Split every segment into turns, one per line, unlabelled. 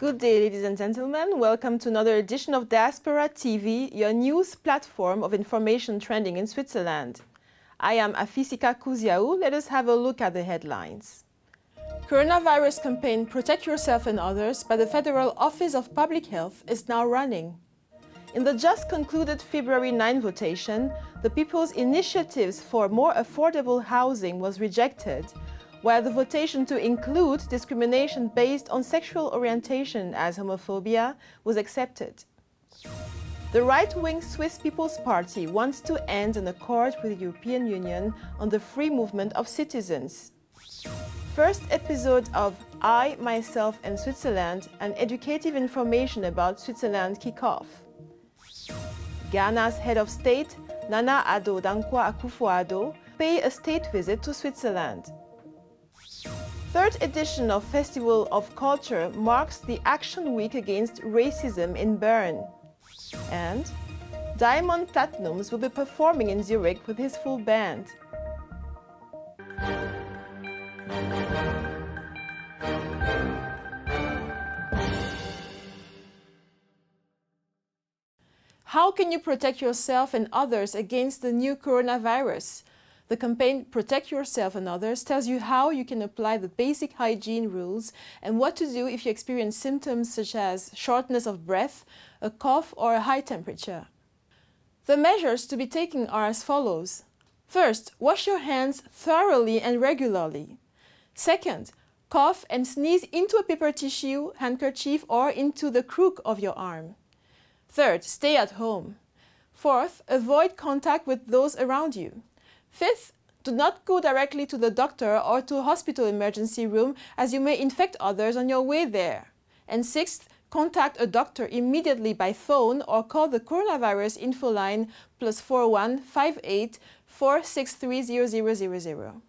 Good day, ladies and gentlemen. Welcome to another edition of Diaspora TV, your news platform of information trending in Switzerland. I am Afisika Kouziaou. Let us have a look at the headlines. Coronavirus campaign Protect Yourself and Others by the Federal Office of Public Health is now running. In the just concluded February 9 votation, the People's Initiatives for More Affordable Housing was rejected, while the votation to include discrimination based on sexual orientation as homophobia was accepted. The right-wing Swiss People's Party wants to end an accord with the European Union on the free movement of citizens. First episode of I, Myself and Switzerland, an educative information about Switzerland kick-off. Ghana's head of state, Nana Addo Dankwa Akufo-Addo, pay a state visit to Switzerland. Third edition of Festival of Culture marks the Action Week Against Racism in Bern. And Diamond Platnumz will be performing in Zurich with his full band. How can you protect yourself and others against the new coronavirus? The campaign Protect Yourself and Others tells you how you can apply the basic hygiene rules and what to do if you experience symptoms such as shortness of breath, a cough or a high temperature. The measures to be taken are as follows. First, wash your hands thoroughly and regularly. Second, cough and sneeze into a paper tissue, handkerchief or into the crook of your arm. Third, stay at home. Fourth, avoid contact with those around you. Fifth, do not go directly to the doctor or to a hospital emergency room as you may infect others on your way there. And sixth, contact a doctor immediately by phone or call the coronavirus info line +41 58 463 0000.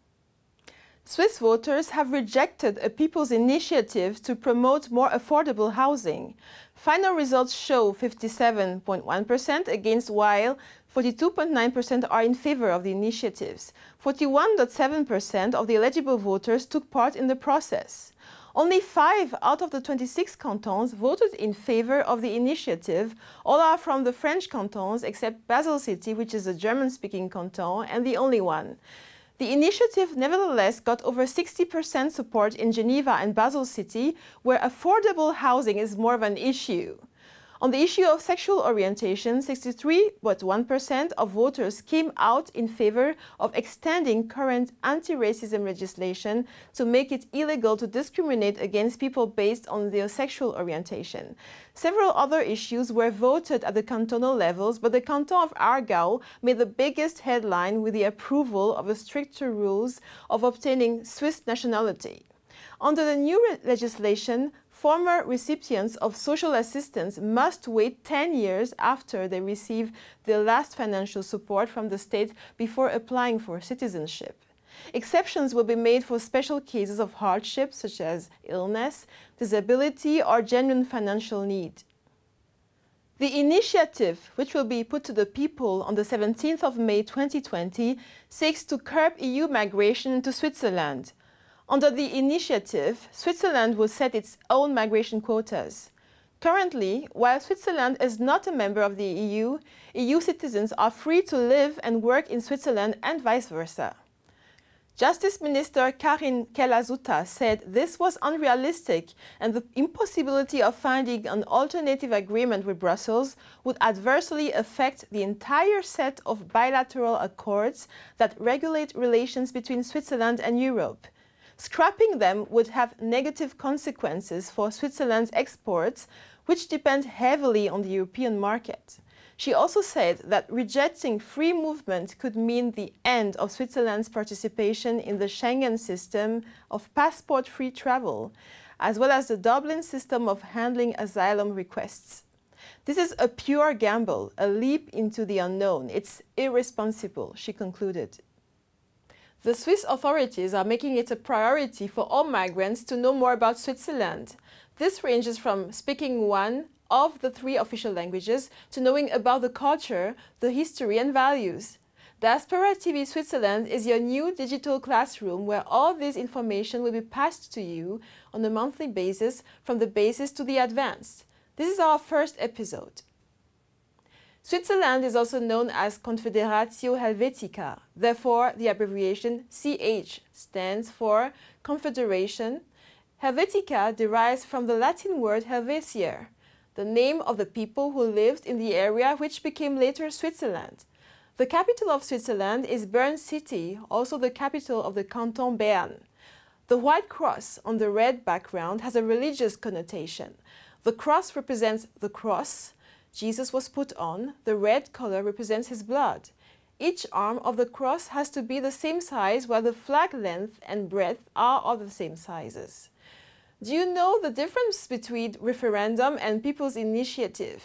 Swiss voters have rejected a People's Initiative to promote more affordable housing. Final results show 57.1% against, while 42.9% are in favor of the initiatives. 41.7% of the eligible voters took part in the process. Only 5 out of the 26 cantons voted in favor of the initiative. All are from the French cantons except Basel City, which is a German-speaking canton and the only one. The initiative nevertheless got over 60% support in Geneva and Basel City, where affordable housing is more of an issue. On the issue of sexual orientation, 63.1% of voters came out in favor of extending current anti-racism legislation to make it illegal to discriminate against people based on their sexual orientation. Several other issues were voted at the cantonal levels, but the canton of Aargau made the biggest headline with the approval of the stricter rules of obtaining Swiss nationality. Under the new legislation, former recipients of social assistance must wait 10 years after they receive their last financial support from the state before applying for citizenship. Exceptions will be made for special cases of hardship such as illness, disability or genuine financial need. The initiative, which will be put to the people on the 17th of May 2020, seeks to curb EU migration into Switzerland. Under the initiative, Switzerland will set its own migration quotas. Currently, while Switzerland is not a member of the EU, EU citizens are free to live and work in Switzerland and vice versa. Justice Minister Karin Keller-Sutter said this was unrealistic and the impossibility of finding an alternative agreement with Brussels would adversely affect the entire set of bilateral accords that regulate relations between Switzerland and Europe. Scrapping them would have negative consequences for Switzerland's exports, which depend heavily on the European market. She also said that rejecting free movement could mean the end of Switzerland's participation in the Schengen system of passport-free travel, as well as the Dublin system of handling asylum requests. This is a pure gamble, a leap into the unknown. It's irresponsible, she concluded. The Swiss authorities are making it a priority for all migrants to know more about Switzerland. This ranges from speaking one of the 3 official languages to knowing about the culture, the history and values. Diaspora TV Switzerland is your new digital classroom where all this information will be passed to you on a monthly basis from the basics to the advanced. This is our first episode. Switzerland is also known as Confederatio Helvetica. Therefore, the abbreviation CH stands for Confederation. Helvetica derives from the Latin word Helvetier, the name of the people who lived in the area which became later Switzerland. The capital of Switzerland is Bern City, also the capital of the Canton Bern. The white cross on the red background has a religious connotation. The cross represents the cross Jesus was put on. The red color represents his blood. Each arm of the cross has to be the same size, while the flag length and breadth are of the same sizes. Do you know the difference between referendum and people's initiative?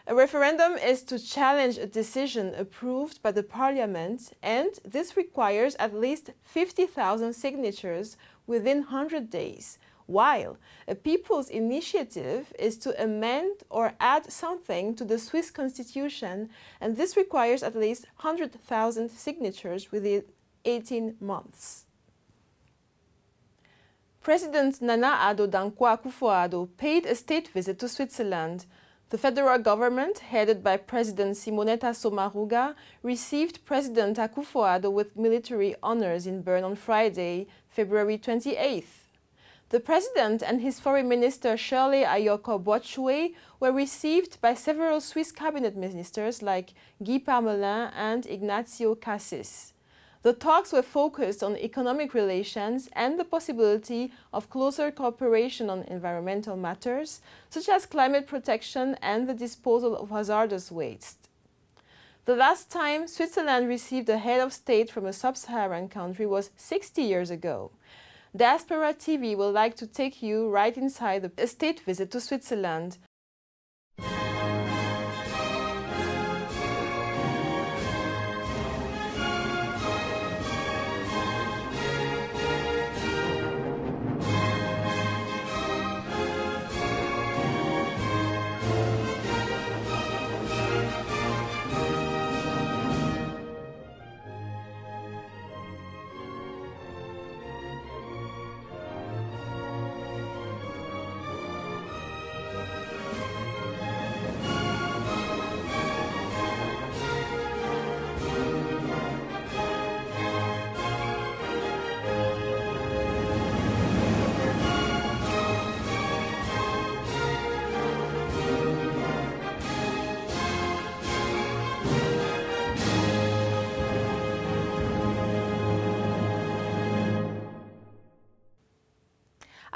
A referendum is to challenge a decision approved by the parliament, and this requires at least 50,000 signatures within 100 days, while a people's initiative is to amend or add something to the Swiss constitution, and this requires at least 100,000 signatures within 18 months. President Nana Addo Dankwa Akufo-Addo paid a state visit to Switzerland. The federal government, headed by President Simonetta Sommaruga, received President Akufo-Addo with military honors in Bern on Friday, February 28th. The president and his foreign minister Shirley Ayoko Boachwe were received by several Swiss cabinet ministers like Guy Parmelin and Ignacio Cassis. The talks were focused on economic relations and the possibility of closer cooperation on environmental matters, such as climate protection and the disposal of hazardous waste. The last time Switzerland received a head of state from a sub-Saharan country was 60 years ago. Diaspora TV would like to take you right inside a state visit to Switzerland.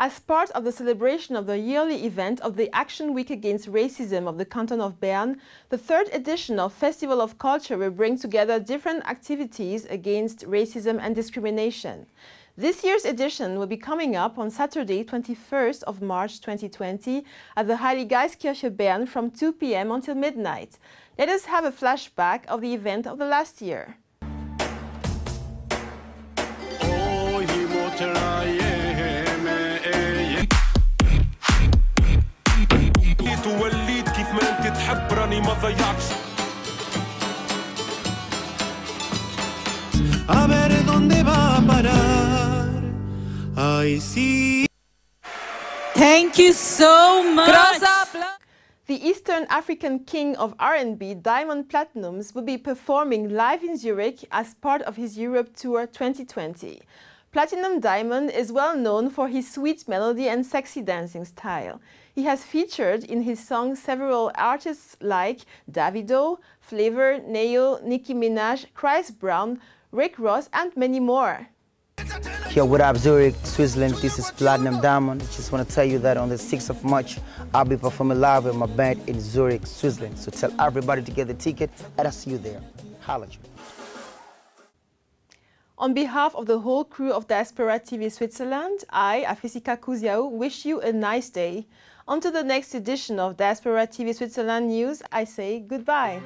As part of the celebration of the yearly event of the Action Week Against Racism of the Canton of Bern, the third edition of Festival of Culture will bring together different activities against racism and discrimination. This year's edition will be coming up on Saturday, 21st of March 2020 at the Heiliggeistkirche Bern from 2 p.m. until midnight. Let us have a flashback of the event of the last year.
وليت كيف ما انت تحب راني ما ضيعتش a ver dónde va a parar. I see.
Thank you so much.
The Eastern African king of R&B, Diamond Platnumz, will be performing live in Zurich as part of his Europe Tour 2020. Platinum Diamond is well known for his sweet melody and sexy dancing style. He has featured in his songs several artists like Davido, Flavor, Neo, Nicki Minaj, Chris Brown, Rick Ross, and many more.
Yo, what up, Zurich, Switzerland? This is Platinum Diamond. Just want to tell you that on the 6th of March, I'll be performing live with my band in Zurich, Switzerland. So tell everybody to get the ticket, and I'll see you there. Holla at you.
On behalf of the whole crew of Diaspora TV Switzerland, I, Afisika Kuziao, wish you a nice day. Until the next edition of Diaspora TV Switzerland News, I say goodbye.